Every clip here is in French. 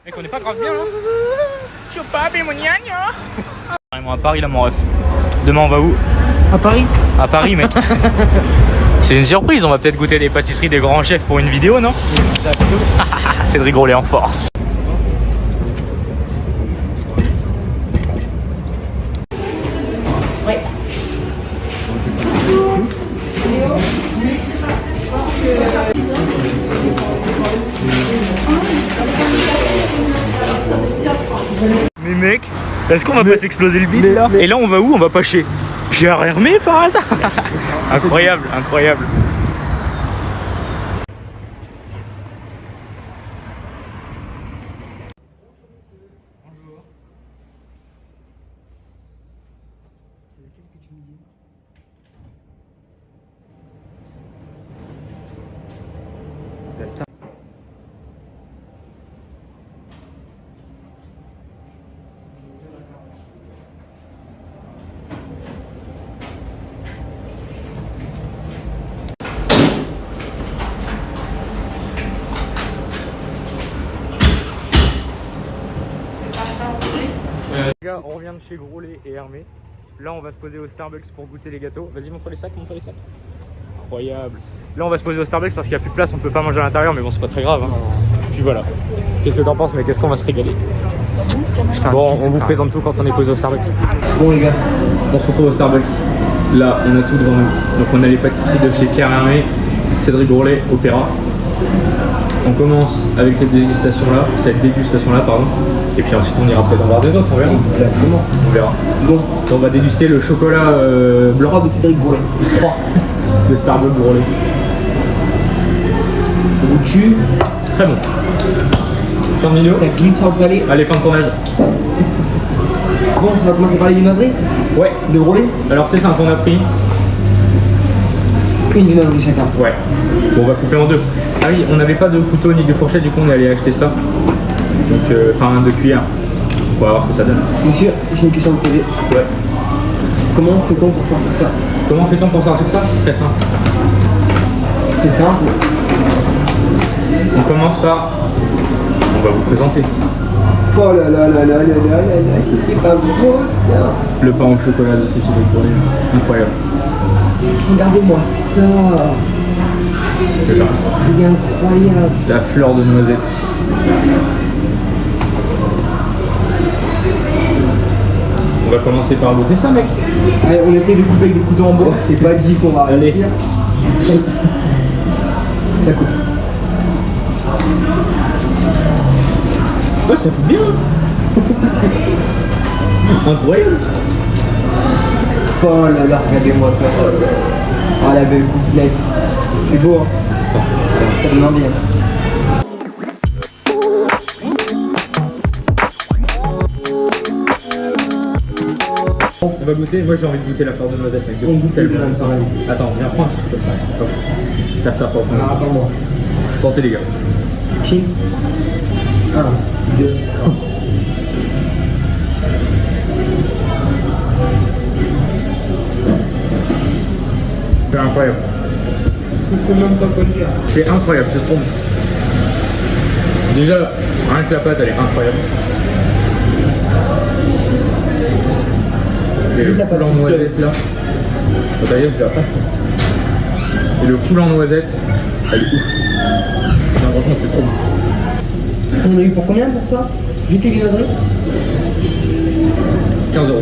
Mec, on est pas grave bien là. Je suis pas bémoniagne. Carrément à Paris là, mon ref. Demain, on va où? À Paris? À Paris, mec. C'est une surprise, on va peut-être goûter des pâtisseries des grands chefs pour une vidéo, non? C'est de rigoler en force. Ouais. Mais mec, est-ce qu'on va pas s'exploser le bide là? Et là on va où? On va pas chez Pierre Hermé par hasard? Incroyable, incroyable. Les gars, on revient de chez Grolet et Hermé. Là, on va se poser au Starbucks pour goûter les gâteaux. Vas-y, montre les sacs, montre les sacs. Incroyable. Là, on va se poser au Starbucks parce qu'il n'y a plus de place, on peut pas manger à l'intérieur, mais bon, c'est pas très grave. Hein. Puis voilà. Qu'est-ce que t'en penses, mec? Est-ce qu'on va se régaler? Bon, on vous présente tout quand on est posé au Starbucks. C'est bon, les gars. On se retrouve au Starbucks. Là, on a tout devant nous. Donc, on a les pâtisseries de chez Pierre Hermé, Cédric Grolet, Opéra. On commence avec cette dégustation-là, pardon. Et puis ensuite, on ira peut-être en voir des autres, on verra. Exactement. On verra. Bon, On va déguster le chocolat blanc de Cédric Grolet. 3. de Starbucks Grolet. Le goût de jus, Très bon. 100 millions. ça glisse sur le palais. Allez, fin de tournage. Bon, on va commencer par les viennoiseries Ouais. de Grolet. Alors c'est simple, on a pris. Une viennoiserie chacun. Ouais. Bon, on va couper en deux. Ah oui, on n'avait pas de couteau ni de fourchette, du coup on est allé acheter ça. Donc, enfin, de cuillères. On va voir ce que ça donne. Monsieur, j'ai une question à vous poser. Ouais. Comment fait-on pour sortir ça? Comment fait-on pour sortir ça? Très simple. C'est simple. On commence par. On va vous présenter Oh là là là là là là là là, si c'est pas beau ça. le pain au chocolat de Cédric Grolet. Incroyable. Regardez-moi ça. C'est ça. Il est incroyable. La fleur de noisette. On va commencer par goûter ça, mec. Allez, on essaie de couper avec des couteaux en bois. C'est pas dit qu'on va Allez. réussir. Ça coupe. Ouais, ça fait bien. Incroyable. Oh là là, regardez-moi ça. Oh la belle gouttelette. C'est beau, hein. Ça donne envie. On va goûter. Moi, j'ai envie de goûter la fleur de noisette, mec. On goûte tellement les deux en même longtemps. Attends, viens prendre un truc comme ça. Hop. Faire ça propre. Alors attends-moi. Santé, les gars. Chine. 1, 2, 3. C'est incroyable. Je peux même pas quoi dire. C'est incroyable, c'est trop bon. Déjà, rien que la pâte, elle est incroyable. Et le La pâte coulis en toute noisette là. Oh, d'ailleurs, je l'ai pas. Et le coulis en noisette, elle est ouf. Non, franchement, c'est trop bon. On a eu pour combien pour ça? Juste les viennoiseries? 15 €.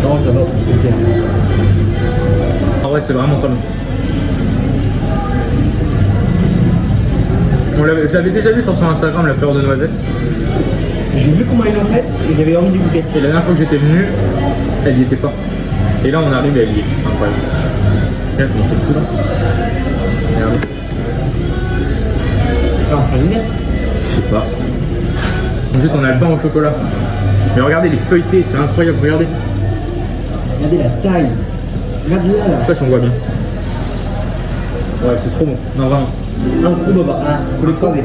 Non, ça va tout ce que c'est. En vrai, c'est vraiment très bon. Je l'avais déjà vu sur son Instagram, la fleur de noisette. J'ai vu comment ils l'ont fait et j'avais envie de goûter. Et la dernière fois que j'étais venu, elle n'y était pas. Et là, on arrive et elle y est. Incroyable. Regarde comment c'est cool. Hein. Regarde. Ça en fait bien. Je sais pas. Ensuite, on a le pain au chocolat. Mais regardez les feuilletés, c'est incroyable, regardez. Regardez la taille. Regardez là, Je sais pas si on voit bien. Ouais, c'est trop bon. Non, vraiment. Un gros baba, hein, faut l'écraser.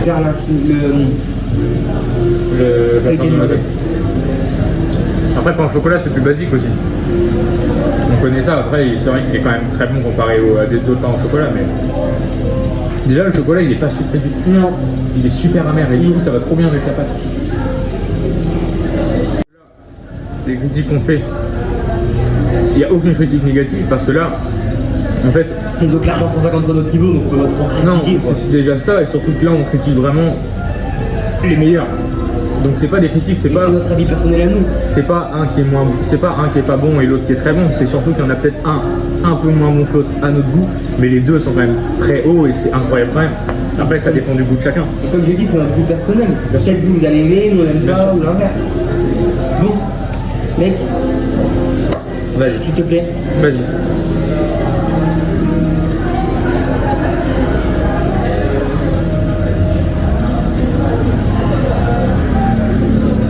Regarde là, La fleur de noisette. Après, Après, pain au chocolat, c'est plus basique aussi. On connaît ça. Après, c'est vrai qu'il est quand même très bon comparé à d'autres pains au chocolat, mais déjà le chocolat, il est pas sucré du tout. Non. Il est super amer et du coup, ça va trop bien avec la pâte. Les critiques qu'on fait, il n'y a aucune critique négative parce que là, en fait, Ils ont clairement 150 de notre niveau, donc on peut pas trop non, critiquer, quoi. c'est déjà ça et surtout que là, on critique vraiment les meilleurs. Donc c'est pas des critiques, c'est Mais pas. c'est notre avis personnel à nous. C'est pas un qui est moins, c'est pas un qui est pas bon et l'autre qui est très bon. C'est surtout qu'il y en a peut-être un peu moins bon que l'autre à notre goût, mais les deux sont quand même très hauts et c'est incroyable quand même. Après, ça dépend du goût de chacun. Et comme je dis, c'est notre goût personnel. Peut-être vous allez aimer, nous on aime Bien pas, sûr. ou l'inverse. Bon, mec, Vas-y, s'il te plaît. vas-y.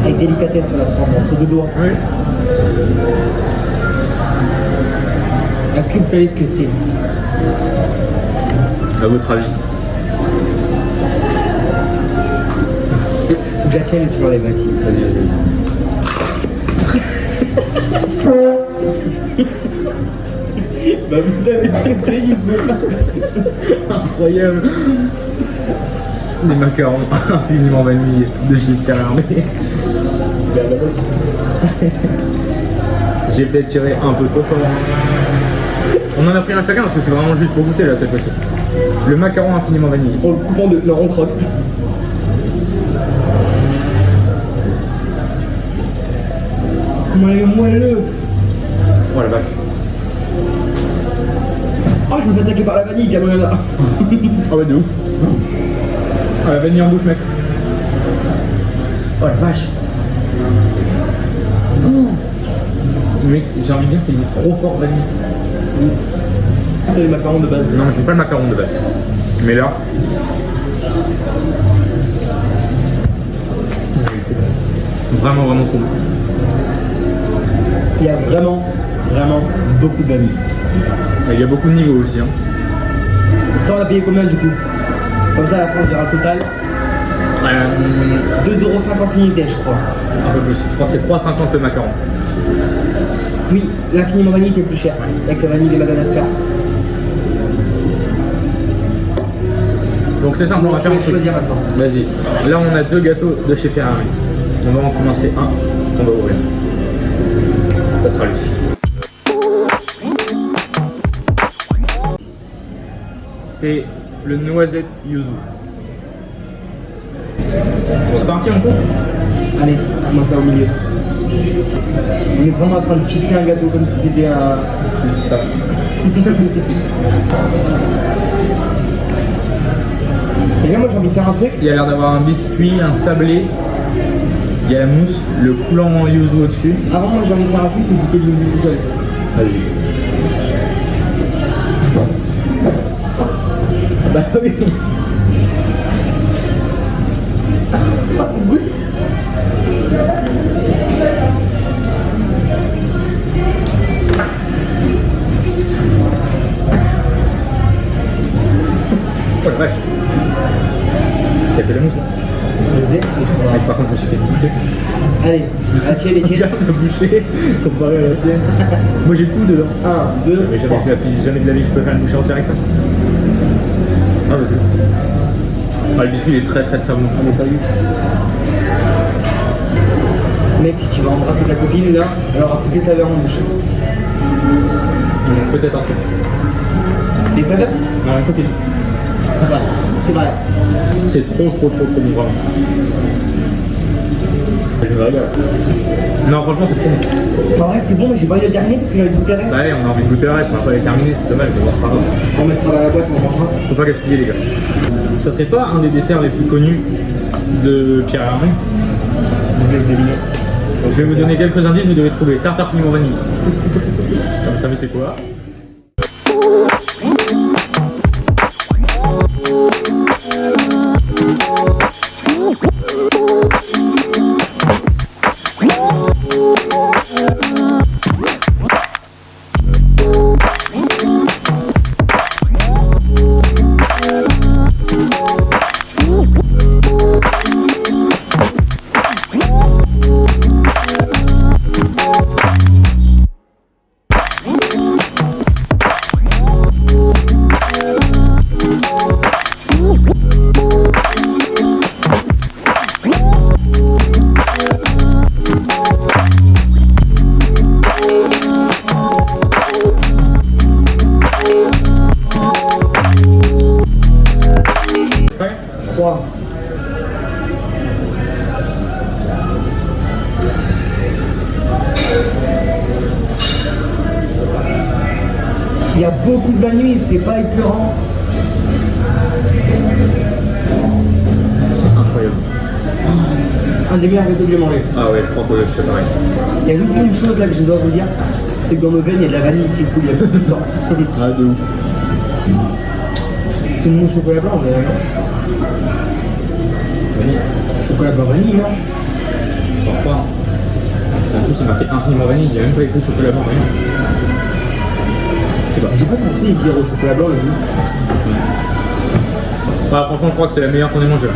Avec délicatesse, on la prend entre deux doigts. Oui. Est-ce que vous savez ce que c'est? À votre avis. Faut que la tienne, tu l'enlèves, vas-y. Vas-y, vas-y. Bah vous savez ce que c'est, il faut pas. Incroyable. Des macarons infiniment vanille de chez Pierre Hermé. J'ai peut-être tiré un peu trop fort. On en a pris un chacun parce que c'est vraiment juste pour goûter là cette fois-ci. Le macaron infiniment vanille. On le coupe en deux. Non, on croque. Moelleux. Oh la vache. Oh, je me fais attaquer par la vanille, Gabriela. Ah ouais de ouf. Ah la vanille en bouche mec. Oh la vache. Oh. Mec, j'ai envie de dire c'est une trop fort vanille. C'est les macarons de base. Non, j'aime pas le macaron de base. Mais là. Vraiment, vraiment trop bon. Il y a vraiment beaucoup de vanille. Il y a beaucoup de niveaux aussi. Hein. Ça, on a payé combien du coup? Comme ça, à la fin, on dira le total. 2,50€ l'unité, je crois. Un peu plus. Je crois que c'est 3,50 le macaron. Oui, l'infiniment vanille qui est plus cher. Avec la vanille de Madagascar. Donc c'est simple, on va Je faire un vais truc. choisir maintenant. Vas-y. Là, on a deux gâteaux de chez Pierre Hermé. On va en commencer un qu'on va ouvrir. Ça sera lui. C'est le noisette yuzu. Bon, c'est parti, on court. Allez, comment ça au milieu. On est vraiment en train de fixer un gâteau comme si c'était un. C'est ça. Et là, moi j'ai envie de faire un truc. Il y a l'air d'avoir un biscuit, un sablé. Il y a la mousse, le coulant en yuzu au-dessus. Avant, moi j'ai envie de faire un truc, c'est goûter du yuzu tout seul. Vas-y. Bah oui. Goûte. Oh la vache. T'as fait la mousse là? Vas-y. Ah, par contre, je me suis fait boucher. Allez, la tienne, les tiennes. Regarde la bouchée comparé à la tienne. Moi j'ai tout dedans. 1, 2, Mais jamais de la vie je peux faire une bouchée entière avec ça. Ah bah deux. Ah, le biscuit il est très très très bon. On n'a pas eu. Mec, si tu vas embrasser ta copine là, alors toutes les saveurs en bouche. Il manque peut-être un truc. Des saveurs? Non, une copine. Ouais, c'est vrai. C'est trop bon vraiment. Je me régale. Non franchement c'est trop bon. En vrai, c'est bon, mais j'ai pas envie de le terminer parce que j'avais goûté le reste. Bah ouais, on a envie de goûter le reste, on va pas les terminer, c'est dommage, mais bon c'est pas grave. On mettra dans la boîte, on mangera. Faut pas gaspiller les gars. Ça serait pas un des desserts les plus connus de Pierre Hermé? Je vais deviner. Je vais vous donner quelques indices, vous devez trouver tartare piment vanille. Comme ça, mais c'est quoi? Il y a beaucoup de vanille, c'est pas écœurant. C'est incroyable. Un des meilleurs gâteaux que j'ai mangé. Ah ouais, je crois que je sais pareil. Il y a juste une chose là que je dois vous dire, c'est que dans nos veines il y a de la vanille qui coule, il y a plus de sang. Ah, de ouf. C'est une mousse chocolat blanc, mais non. Vanille. Chocolat blanc vanille, non? Je crois pas. En plus, c'est marqué infiniment vanille, il n'y a même pas écrit chocolat blanc, rien. Je sais pas. J'ai pas pensé dire au chocolat blanc le goût. Bah, franchement, je crois que c'est la meilleure qu'on ait mangée. Là.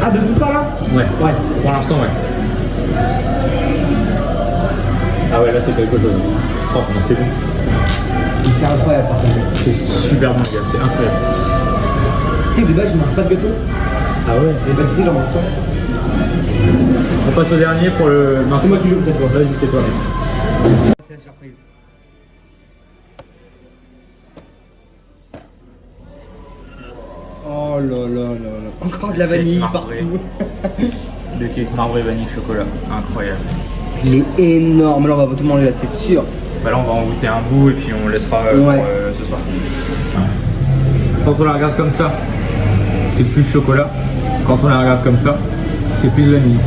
Ah, de tout ça là? Ouais. Ouais. Pour l'instant, ouais. Ah ouais, là, c'est quelque chose. Franchement, c'est bon. C'est incroyable par contre. C'est super bon, les gars, c'est incroyable. Tu sais que de base je mange pas de gâteau. Ah ouais. Les pâtisseries j'en mange pas. On passe au dernier pour le. Non, C'est moi qui joue peut-être. Vas-y, c'est toi. C'est la surprise. Oh là là là là. Encore de la vanille Cake partout. marbré. Le cake marbré vanille chocolat. Incroyable. Il est énorme. Là on va tout manger là, c'est sûr. Bah là, on va en goûter un bout et puis on laissera Ouais. pour ce soir. Quand on la regarde comme ça, c'est plus chocolat. Quand on la regarde comme ça, c'est plus vanille.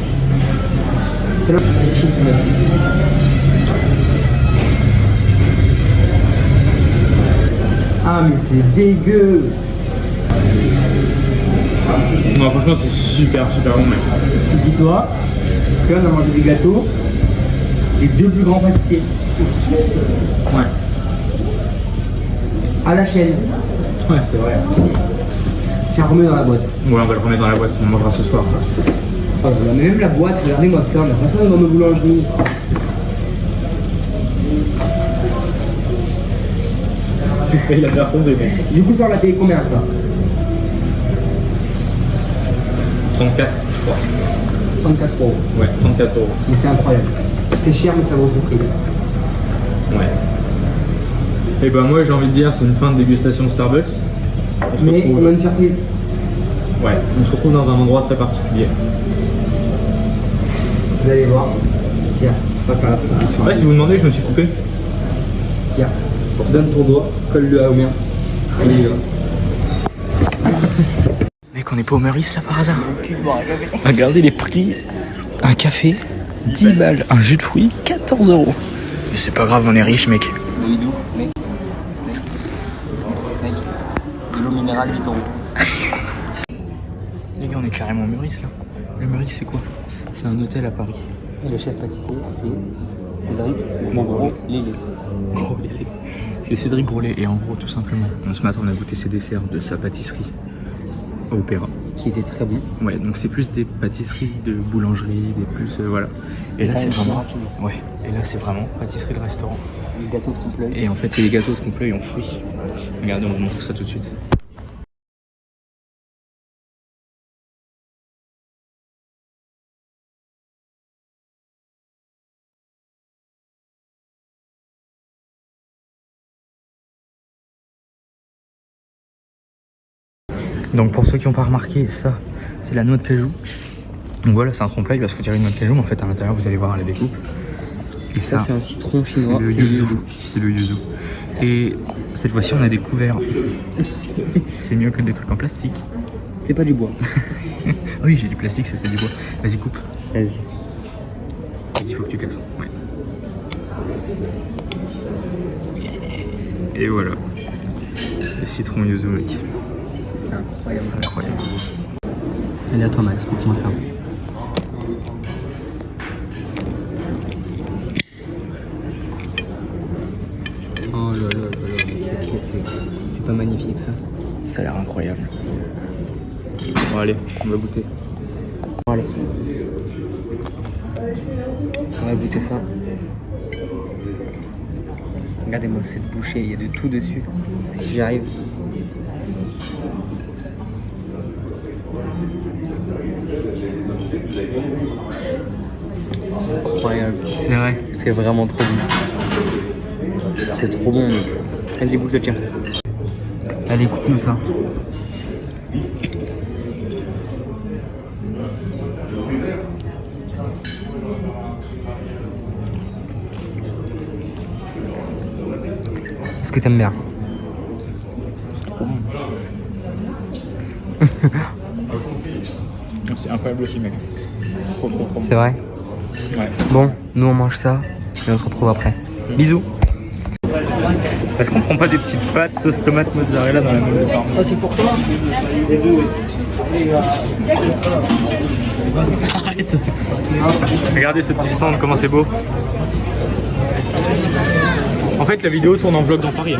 C'est là. Ah mais c'est dégueu. Non, franchement, c'est super bon, mec. Dis-toi que là on a mangé des gâteaux des deux plus grands pâtissiers Ouais. à la chaîne. Ouais, c'est vrai. Tiens, remets dans la boîte. Ouais, on va le remettre dans la boîte, on mangera ce soir. Oh, là, mais même la boîte, regardez-moi ça, on a pas ça dans nos boulangeries. J'ai failli la faire tomber, mec. Du coup, ça on l'a payé combien ça? 34, je crois. 34 euros. Ouais, 34 euros. Mais c'est incroyable. C'est cher, mais ça vaut son prix. Ouais. Et bah, moi, j'ai envie de dire, c'est une fin de dégustation de Starbucks. On se Mais retrouve- on a une surprise. Ouais, on se retrouve dans un endroit très particulier. Vous allez voir. Tiens, on va faire la transition. Ouais, si vous me demandez, je me suis coupé. Tiens, donne ton doigt, colle-le à au mien. On y va. Mec, on n'est pas au Meurice là par hasard. Regardez les prix. Un café, 10 balles. Un jus de fruits, 14 euros. Mais c'est pas grave, on est riche, mec. Le hidou, mec. De l'eau minérale, 8 euros. Les gars, on est carrément au Meurice là. Le Meurice, c'est quoi? C'est un hôtel à Paris. Et le chef pâtissier, c'est Cédric Gros Lélé. Gros Lélé. C'est Cédric Grolet. Et en gros, tout simplement, ce matin, on a goûté ses desserts de sa pâtisserie à Opéra. Qui était très bon. Ouais, donc c'est plus des pâtisseries de boulangerie, des plus voilà. Et là, Quand c'est même vraiment. raffiné. Ouais. Et là, c'est vraiment pâtisserie de restaurant. Les gâteaux trompe-l'œil. Et en fait, c'est les gâteaux trompe-l'œil en fruits. Regardez, on vous montre ça tout de suite. Donc pour ceux qui n'ont pas remarqué, ça, c'est la noix de cajou. Donc voilà, c'est un trompe-l'œil parce que dirait une noix de cajou, mais en fait à l'intérieur, vous allez voir la découpe. Et Ça, ça, c'est un citron c'est chinois. le yuzu. C'est le yuzu. Et cette fois-ci, on a des couverts. C'est mieux que des trucs en plastique. C'est pas du bois. Ah oui, j'ai du plastique, c'était du bois. Vas-y, coupe. Vas-y. Il faut que tu casses. Ouais. Et voilà. Le citron yuzu, mec. C'est incroyable. C'est incroyable. Allez, à toi, Max, coupe-moi ça. Oh là là là là, mais qu'est-ce que c'est? C'est pas magnifique ça? Ça a l'air incroyable. Bon, allez, on va goûter. Allez. On va goûter ça. Regardez-moi cette bouchée, il y a de tout dessus. Si j'arrive. C'est incroyable. C'est vrai. C'est vraiment trop bon. C'est trop bon, mec. Vas-y, goûte le tien. Allez, goûte-nous ça. que t'aimes bien. C'est incroyable aussi, mec. Trop bon. C'est vrai? Ouais. Bon, nous on mange ça et on se retrouve après. Bisous. Parce qu'on prend pas des petites pâtes, sauce tomate, mozzarella dans la même part. Ça c'est pour toi. Arrête. Regardez ce petit stand, comment c'est beau. En fait, la vidéo tourne en vlog dans Paris.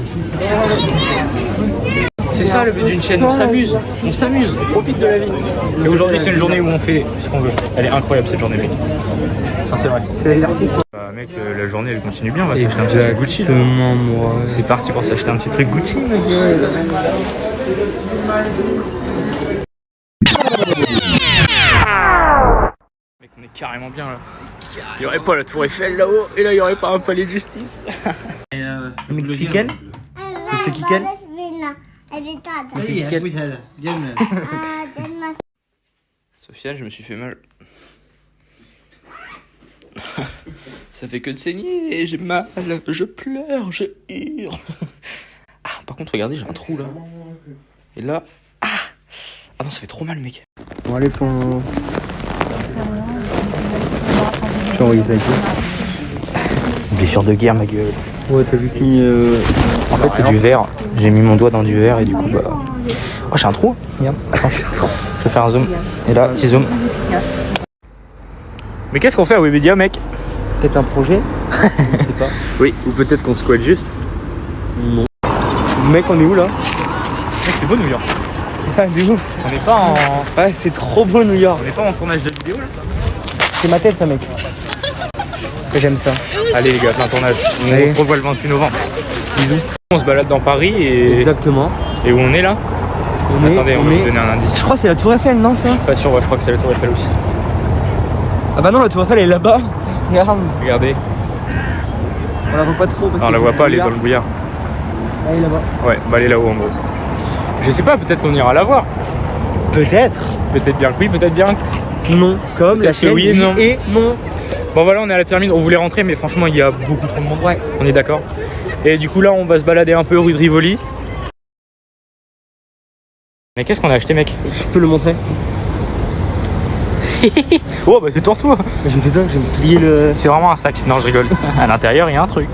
C'est ça le but d'une chaîne, on s'amuse, on profite de la vie. Et aujourd'hui, c'est une journée où on fait ce qu'on veut. Elle est incroyable cette journée, mec. Enfin, c'est vrai. C'est l'artiste. Bah, mec, la journée elle continue bien, on va s'acheter un petit truc Gucci. Exactement, moi. C'est parti pour s'acheter un petit truc Gucci, ma gueule. Mec, on est carrément bien là. Il y aurait pas la tour Eiffel là-haut, et là il y aurait pas un palais de justice. Mexicaine. Mexicaine. Sofiane, je me suis fait mal. Ça fait que de saigner, j'ai mal, je pleure, je hurle. Ah, par contre, regardez, j'ai un trou là. Et là, ah, attends, ça fait trop mal, mec. Bon, allez, pour. Tu as envoyé ça avec qui? Blessure de guerre, ma gueule. Ouais, t'as juste mis. En fait, c'est du verre. J'ai mis mon doigt dans du verre et du coup, bah. Oh, j'ai un trou. Regarde, attends. Je vais faire un zoom. Et là, petit zoom. Mais qu'est-ce qu'on fait à Webedia, mec? Peut-être un projet? Je sais pas. Oui, ou peut-être qu'on squatte juste. Non. Mec, on est où là? Mec, c'est beau New York. Ah, c'est ouf. On n'est pas en. Ouais, c'est trop beau New York. On n'est pas en tournage de vidéo là. C'est ma tête, ça, mec. Et j'aime ça. Allez les gars, c'est un tournage. On Allez. se revoit le 28 novembre. Bisous. On se balade dans Paris et. Exactement. Et où on est là? Attendez, on va vous donner un indice. Je crois que c'est la Tour Eiffel, non, ça? Pas sûr, ouais, je crois que c'est la Tour Eiffel aussi. Ah bah non, la Tour Eiffel elle est là-bas. Regarde. Regardez. On la voit pas trop. Parce Non, on que la voit c'est pas, elle est dans le brouillard. Elle est là-bas. Ouais, bah elle est là-haut en gros. Je sais pas, peut-être qu'on ira la voir. Peut-être. Peut-être bien que oui, peut-être bien que. Non. Comme la Peut-être que chaîne oui et non. et non. Bon voilà, on est à la pyramide, on voulait rentrer, mais franchement, il y a beaucoup trop de monde. Ouais. On est d'accord. Et du coup, là, on va se balader un peu rue de Rivoli. Mais qu'est-ce qu'on a acheté, mec? Je peux le montrer. Oh, bah détends-toi. J'ai fait ça, j'ai plié le. C'est vraiment un sac. Non, je rigole. À l'intérieur, il y a un truc.